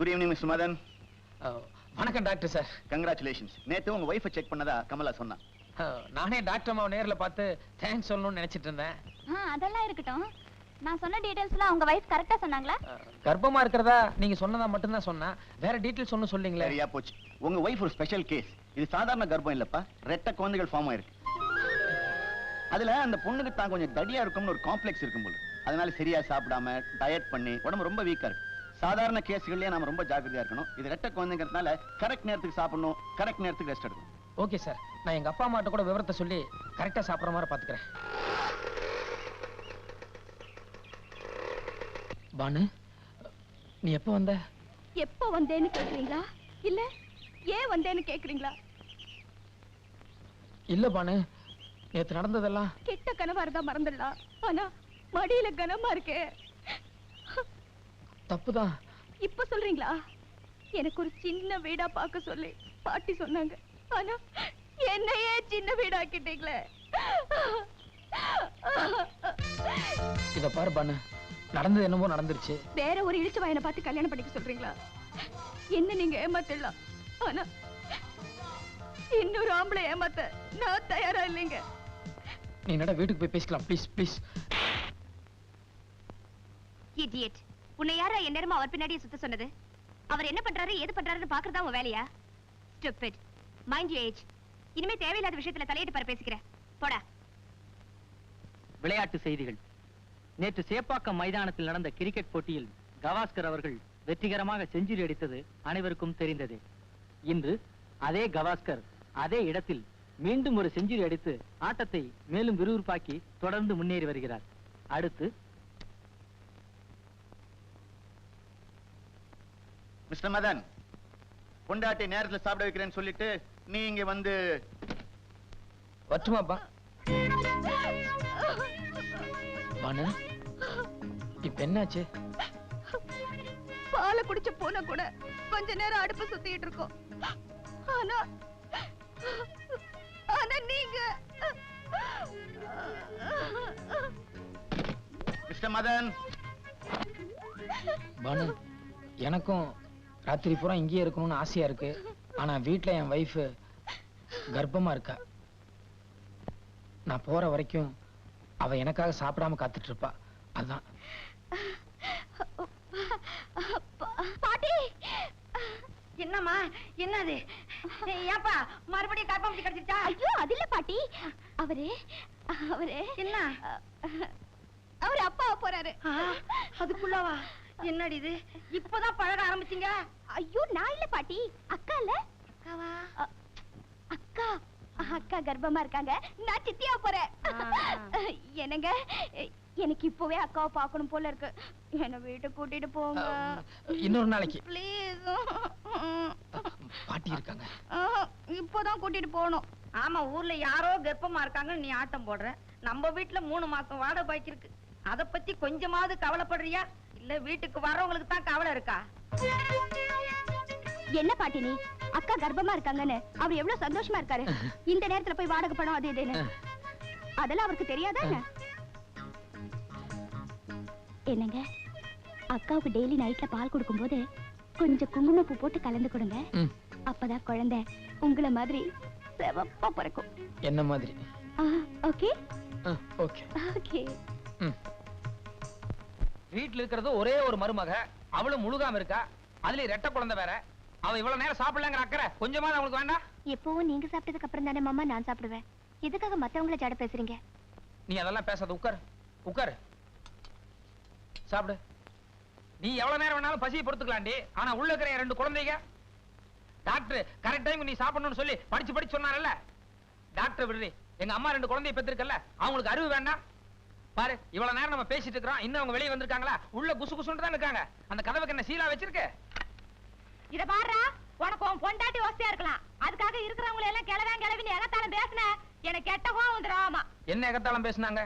Good evening mister Madan. வணக்கம் doctor sir. Congratulations. நேத்து உங்க வைஃபை செக் பண்ணதா கமலா சொன்னா. நானே டாக்டர் அம்மாவை நேர்ல பார்த்து தேங்க்ஸ் சொல்லணும்னு நினைச்சிட்டு இருந்தேன். அதெல்லாம் இருக்கட்டும். நான் சொன்ன டீடைல்ஸ்லாம் உங்க வைஃப் கரெக்ட்டா சொன்னாங்களா? கர்ப்பமா இருக்கிறதா நீங்க சொன்னதா மட்டும் தான் சொன்னா. வேற டீடைல்ஸ் ஒன்னும் சொல்லீங்களே. சரியா போச்சு. உங்க வைஃப் ஒரு ஸ்பெஷல் கேஸ். இது சாதாரண கர்ப்பம் இல்லப்பா, ரெட்டை குழந்தைகள் ஃபார்ம் ஆயிருக்கு. அதுல அந்த பொண்ணுக்கு தான் கொஞ்சம் தடியா இருக்கும்னு ஒரு காம்ப்ளெக்ஸ் இருக்கும் போல. அதனால சரியா சாப்பிடாம டயட் பண்ணி உடம்பு ரொம்ப வீக்கா இருக்கு. சாதாரண கேஸ்கள்லயே நாம ரொம்ப ஜாக்கிரதையா இருக்கணும். இது ரெட்டை குழந்தைங்கிறதுனால கரெக்ட் நேரத்துக்கு சாப்பிடணும், கரெக்ட் நேரத்துக்கு ரெஸ்ட் எடுக்கணும். ஓகே சார், நான் எங்க அப்பா அம்மாட்ட கூட விவரத்தை சொல்லி கரெக்டா சாப்பிடுற மாதிரி பாத்துக்கிறேன். பானு, நீ எப்ப வந்த? எப்ப வந்தேன்னு கேக்குறீங்களா இல்ல ஏன் வந்தேன்னு கேக்குறீங்களா? இல்ல பானு, நேத்து நடந்ததெல்லாம் கெட்ட கனவா இருந்தா மறந்துடலாம். ஆனா மடியில கனமா இருக்கே. தப்புதான். இப்ப சொல்றீங்களா? எனக்கு ஒரு சின்ன வீடா பார்க்க சொல்லி பாட்டி சொன்னாங்க. ஆனா என்னையே சின்ன வீடாக்கிட்டீங்களே. இத பாரு பானு, நடந்தது என்னமோ நடந்துருச்சு. வேற ஒரு இழிச்ச வாயனை பார்த்து கல்யாணம் பண்ணிக்க சொல்றீங்களா? என்ன நீங்க ஏமாத்திடலாம். ஆனா இன்னொரு ஆம்பளை ஏமாத்த நான் தயாரா இல்லைங்க. நீ என்னடா வீட்டுக்கு போய் பேசிக்கலாம் ப்ளீஸ் ப்ளீஸ். இடியட். உன்னை யாரா எந்நேரமா அவர் பின்னாடியே சுத்த சொன்னது? அவர் என்ன பண்றாரு ஏது பண்றாருன்னு பாக்குறதா உன் வேலையா? ஸ்டூபிட். Mind you age. இனிமே தேவையில்லாத விஷயத்துல தலையிட்டு பாரு பேசிக்கிறேன். போடா. விளையாட்டு செய்திகள். நேற்று சேப்பாக்கம் மைதானத்தில் நடந்த கிரிக்கெட் போட்டியில் கவாஸ்கர் அவர்கள் வெற்றிகரமாக செஞ்சுரி அடித்தது அனைவருக்கும் தெரிந்ததே. இன்று அதே கவாஸ்கர் அதே இடத்தில் மீண்டும் ஒரு செஞ்சுரி அடித்து ஆட்டத்தை மேலும் விறுவிறுப்பாக்கி தொடர்ந்து முன்னேறி வருகிறார். அடுத்து மிஸ்டர் மதன், பொண்டாட்டி நேரத்துல சாப்பிட வைக்கிறேன்னு சொல்லிட்டு நீ இங்க வந்து வச்சுமாப்பா. பானு, இப்ப என்னாச்சு? பாலை குடிச்ச போன கூட கொஞ்ச நேரம் அடுப்பு சுத்திட்டு இருக்கோம். ஆனா ஆனா நீங்க மிஸ்டர் மதன். பானு, எனக்கும் ராத்திரி பூரா இங்கேயே இருக்கணும்னு ஆசையா இருக்கு. ஆனா வீட்டுல என் வைஃப் கர்ப்பமா இருக்கா. நான் போற வரைக்கும் அவ எனக்காக சாப்பிடாம காத்துட்டு இருப்பா. அதான். பாட்டி. என்னம்மா என்னது? ஏப்பா மறுபடியும் கர்ப்பம் கிடைச்சிட்டா? ஐயோ அது இல்ல பாட்டி. அவரு என்ன அவரு அப்பா போறாரு. அதுக்குள்ளவா? என்னடி இது இப்பதான் பழக ஆரம்பிச்சீங்க? ஐயோ நான் இல்ல பாட்டி, அக்கா இல்ல. அக்காவா? அக்கா அக்கா கர்ப்பமா இருக்காங்க. நான் சித்தியா போறேன். என்னங்க எனக்கு இப்பவே அக்காவை பார்க்கணும் போல இருக்கு. என்ன வீட்டுக்கு கூட்டிட்டு போங்க. இன்னொரு நாளைக்கு ப்ளீஸ். பாட்டி இருக்காங்க. இப்போதான் கூட்டிட்டு போகணும். ஆமா, ஊர்ல யாரோ கர்ப்பமா இருக்காங்க, நீ ஆட்டம் போடுற. நம்ம வீட்டுல 3 மாசம் வாடகை பாக்கி இருக்கு. அத பத்தி கொஞ்சமாவது கவலைப்படுறியா? இல்ல வீட்டுக்கு வரவங்களுக்கு தான் கவலை இருக்கா? என்ன பாட்டி நீ? அக்கா கர்ப்பமா இருக்காங்கன்னு அவர் எவ்வளவு சந்தோஷமா இருக்காரு. இந்த நேரத்துல போய் வாடகை பணம் அது இதுன்னு அதெல்லாம் அவருக்கு தெரியாதா? என்னங்க, அக்காவுக்கு டெய்லி நைட்ல பால் கொடுக்கும் போது கொஞ்சம் குங்குமப்பூ போட்டு கலந்து கொடுங்க. அப்பதான் குழந்தை உங்களை மாதிரி சிவப்பா பிறக்கும். என்ன மாதிரி? Okay okay okay. வீட்டுல இருக்கிறது ஒரே ஒரு மருமக, அவளும் முழுகாம இருக்கா. அதுல ரெட்டை குழந்தை வேற. அவ இவ்வளவு நேரம் சாப்பிடலங்கிற அக்கறை கொஞ்சமா அவங்களுக்கு வேண்டாம்? எப்பவும் நீங்க சாப்பிட்டதுக்கு அப்புறம் தானே மாமா நான் சாப்பிடுவேன். எதுக்காக மத்தவங்கள ஜாட பேசுறீங்க? நீ அதெல்லாம் பேசாத. உட்கார் உட்கார், சாப்பிடு. நீ எவ்வளவு நேரம் வேணாலும் பசியை பொறுத்துக்கலாண்டி. ஆனா உள்ள இருக்கிற 2 குழந்தைங்க டாக்டர் கரெக்ட் டைம் நீ சாப்பிடணும்னு சொல்லி படிச்சு சொன்னாரல்ல. டாக்டர் விடுறி, எங்க அம்மா 2 குழந்தைய பெற்றிருக்கல, அவங்களுக்கு அறிவு வேண்டாம்? பாரு, இவ்வளவு நேரம் நம்ம பேசிட்டு இருக்கிறோம், இன்னும் அவங்க வெளியே வந்திருக்காங்களா? உள்ள குசு குசுன்னு தான் இருக்காங்க. அந்த கதவுக்கு என்ன சீலா வச்சிருக்கு? இத பாருடா, உனக்கு உன் பொண்டாட்டி வசதியா இருக்கலாம், அதுக்காக இருக்கிறவங்களை எல்லாம் கிளவின்னு எகத்தாலும் பேசுன எனக்கு கெட்ட கோவம் வந்துடாமா. என்ன எகத்தாலும் பேசுனாங்க?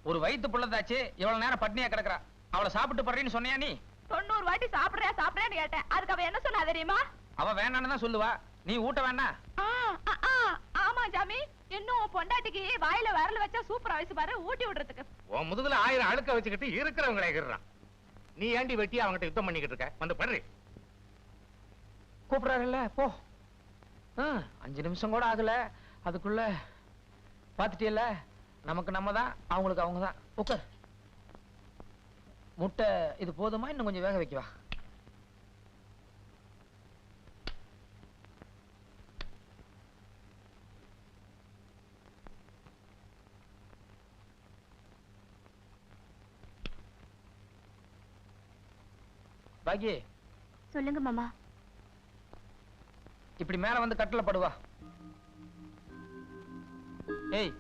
ஒரு வயித்து புள்ளதாச்சு இவ்வளவு நேரம் பட்னியா கிடக்குறா. அவளை சாப்பிட்டு படுறேன்னு சொன்னியா நீ? 90 வாட்டி சாப்பிடுறேன்னு கேட்டேன். அதுக்கு அவ என்ன சொன்னா தெரியுமா? அவ வேணான்னு தான் சொல்லுவா. நீ ஊட்ட வேண்டாம். ஆமா ஜாமி, இன்னும் பொண்டாட்டிக்கு வாயில விரல வச்சா சூப்பரா வயசு பாரு ஊட்டி விடுறதுக்கு. உன் முதுகுல 1000 அழுக்க வச்சுக்கிட்டு இருக்கிறவங்களை எகிறான். நீ ஏண்டி வெட்டி அவங்ககிட்ட யுத்தம் பண்ணிக்கிட்டு இருக்க? வந்து படுறி. கூப்பிடுறாருல்ல போ. 5 நிமிஷம் கூட ஆகல, அதுக்குள்ள பாத்துட்டியல்ல, நமக்கு நம்ம தான், அவங்களுக்கு அவங்க தான். உட்கார். முட்டை இது போதுமா, இன்னும் கொஞ்சம் வேக வைக்கவா? பாக்கி சொல்லுங்க மாமா. இப்படி மேல வந்து கட்டில படுவா. ஏய்,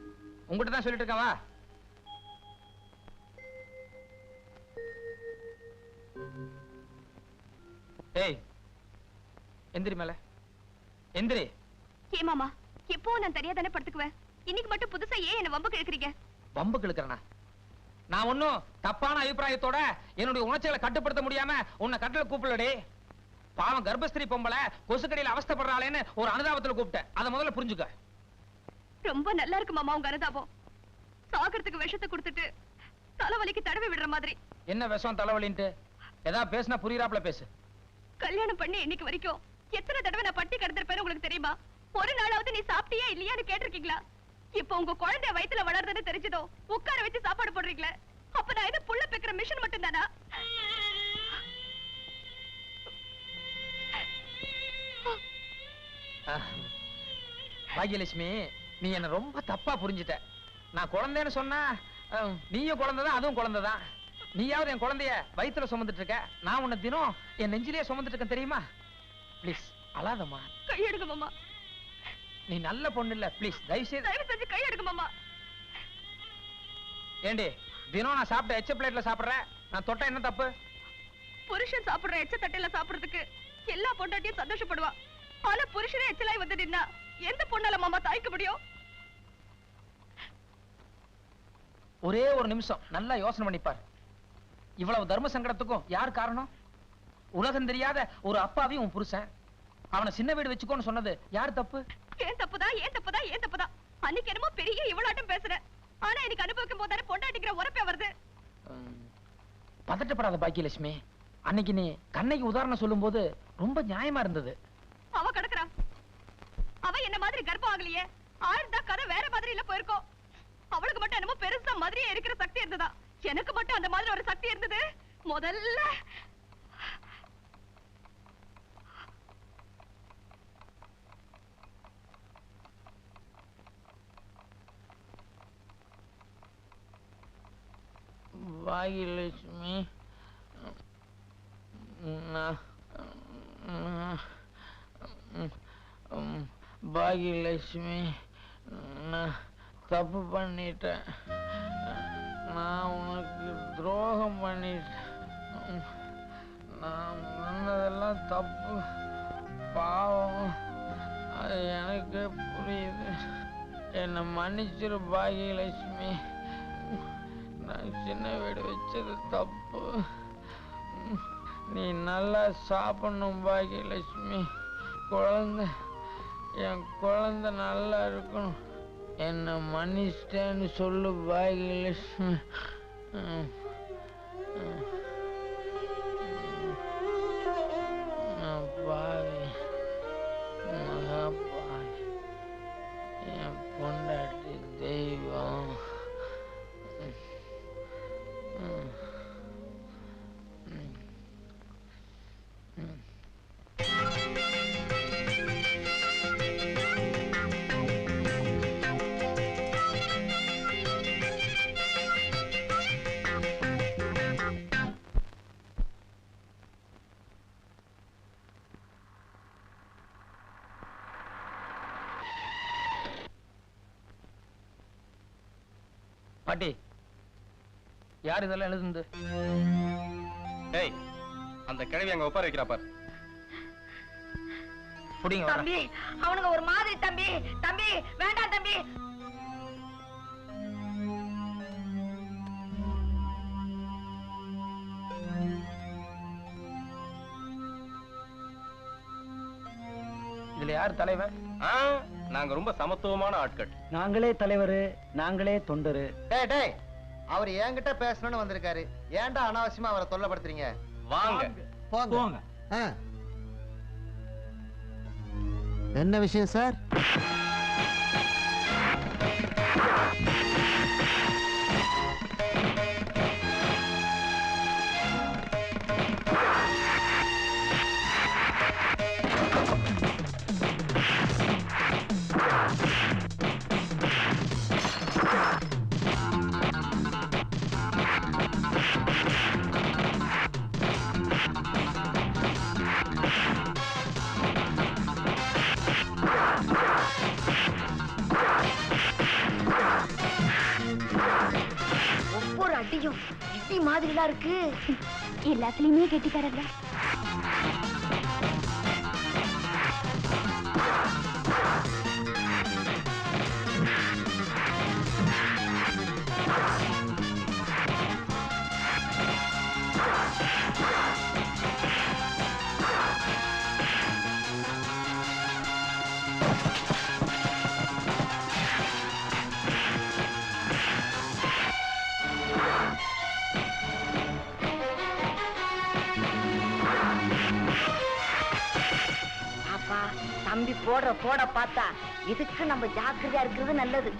உங்ககிட்ட தான் சொல்லிட்டு இருக்கேன், வா. ஏய், எந்திரி மேல, எந்திரி. ஏ மாமா, எப்போ நான் தெரியா தானே படுத்துக்குவேன். இன்னைக்கு மட்டும் புதுசா ஏன் என்ன வம்புக்கு இழுக்கிறீங்க? வம்புக்கு இழுக்கிறேனா? நான் ஒன்னும் தப்பான அபிப்பிராயத்தோட என்னுடைய உணர்ச்சிகளை கட்டுப்படுத்த முடியாம உன்னை கட்டில கூப்பிடலடி. பாவம் கர்ப்பஸ்திரி பொம்பளை கொசுக்கடியில அவஸ்தைப்படுறாளேன்னு ஒரு அனுதாபத்துல கூப்பிட்டேன். அதை முதல்ல புரிஞ்சுக்க. ரொம்ப நல்லா இருக்கு மாமா உங்க அனுதாபம். சாகறதுக்கு விஷத்தை கொடுத்துட்டு தலைவலிக்கு தடவை விடுற மாதிரி. என்ன விஷம் தலைவலின்ட்டு? ஏதாவது பேசினா புரியுறாப்ல பேசு. கல்யாணம் பண்ணி இன்னைக்கு வரைக்கும் எத்தனை தடவை நான் பட்டி கிடந்திருப்பேன்னு உங்களுக்கு தெரியுமா? ஒரு நாளாவது நீ சாப்பிட்டியா இல்லையான்னு கேட்டிருக்கீங்களா? இப்ப உங்க குழந்தை வயித்துல வளர்றதுன்னு தெரிஞ்சதோ உட்கார வச்சு சாப்பாடு போடுறீங்களே, அப்ப நான் இது புள்ள பெக்கிற மிஷின் மட்டும் தானா? பாக்யலட்சுமி, நீ என்ன ரொம்ப தப்பா புரிஞ்சுட்ட. நான் குழந்தைன்னு சொன்னா நீயும் குழந்தைதான், அதுவும் குழந்தைதான். நீயாவது என் குழந்தைய வயித்துல சுமந்துட்டு இருக்க, நான் உன்னை தினம் என் நெஞ்சிலேயே சுமந்துட்டு இருக்கேன் தெரியுமா? ப்ளீஸ் அழாதம்மா. கையெடுங்க மாமா. நீ நல்ல பொண்ணு இல்ல, ப்ளீஸ் தயவு செஞ்சு கையெடுங்க மாமா. ஏண்டி தினம் நான் சாப்பிட்ட எச்ச பிளேட்ல சாப்பிடுறேன், நான் தொட்ட என்ன தப்பு? புருஷன் சாப்பிடுற எச்ச தட்டையில சாப்பிடுறதுக்கு எல்லா பொண்டாட்டியும் சந்தோஷப்படுவா. ஆனா புருஷனே எச்சலாய் வந்து நின்னா எந்த பொண்ணால மாமா தாய்க்க முடியும்? ஒரே ஒரு நிமிஷம் நல்லா யோசனை பண்ணிப்பார். இவ்வளவு தர்ம சங்கடத்துக்கும் யார் காரணம்? உலகம் தெரியாத ஒரு அப்பாவையும் உன் புருஷன். அவனை சின்ன வீடு வச்சுக்கோன்னு சொன்னது யார் தப்பு? ஏன் தப்புதான், ஏன் தப்புதான், ஏன் தப்புதான். அன்னைக்கு என்னமோ பெரிய இவ்வளாட்டம் பேசுற, ஆனா எனக்கு அனுபவிக்கும் போதானே பொண்டாட்டிக்கிற உரப்பே வருது. பதட்டப்படாத பாக்கியலட்சுமி. அன்னைக்கு நீ கண்ணைக்கு உதாரணம் சொல்லும் போது ரொம்ப நியாயமா இருந்தது. அவ கிடக்குறா, அவ என்ன மாதிரி கர்ப்பம் ஆகலையே. ஆழ்ந்தா கதை வேற மாதிரி இல்ல போயிருக்கோம். அவளுக்கு மட்டும் என்னமோ பெருசா மாதிரியே இருக்கிற சக்தி இருந்ததா? எனக்கு மட்டும் அந்த மாதிரி ஒரு சக்தி இருந்தது. முதல்ல பாகியலட்சுமி, பாகியலட்சுமி, நான் தப்பு பண்ணிட்டேன். நான் உனக்கு துரோகம் பண்ணிட்டேன். நான் பண்ணதெல்லாம் தப்பு, பாவம். அது எனக்கு புரியுது. என்னை மன்னிச்சிரு பாகியலட்சுமி. நான் சின்ன வீடு வச்சது தப்பு. நீ நல்லா சாப்பிடணும் பாகியலட்சுமி. என் குழந்தை நல்லா இருக்கணும். என்னை மன்னிச்சிட்டேன்னு சொல்லு பாகியலட்சுமி. பாவி, மகா பாவி, என் பொண்டாட்டி தெய்வம். பாட்டி, யார் இதெல்லாம் எழுதுந்து? ஏய், அந்த கிழவி அங்க உட்கார வைக்கிறா பாரு. புடிங்க. தம்பி, அவனுங்க ஒரு மாதிரி. தம்பி தம்பி வேண்டாம் தம்பி. இதுல யார் தலைவர்? நாங்க ரொம்ப சமத்துவமான ஆட்கள். நாங்களே தலைவரு, நாங்களே தொண்டரு. டேய் டேய், அவர் என்கிட்ட பேசணும்னு வந்திருக்காரு. ஏன்டா அனாவசியமா அவரை தொல்லப்படுத்துறீங்க? வாங்க போங்க. என்ன விஷயம் சார்? ஒவ்வொரு அடியும் இடி மாதிரிலாம் இருக்கு. எல்லாத்துலயுமே கெட்டிக்காரல்ல. தம்பி போட பார்த்தா இதுக்கு நம்ம ஜாக்கிரதையா இருக்கிறது நல்லது.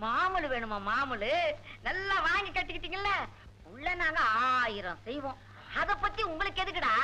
மாமூலு வேணுமா? மாமூலு நல்லா வாங்கி கட்டிக்கிட்டீங்கல்ல, உள்ள நாங்க 1000 செய்வோம். அத பத்தி உங்களுக்கு எதுக்குடா?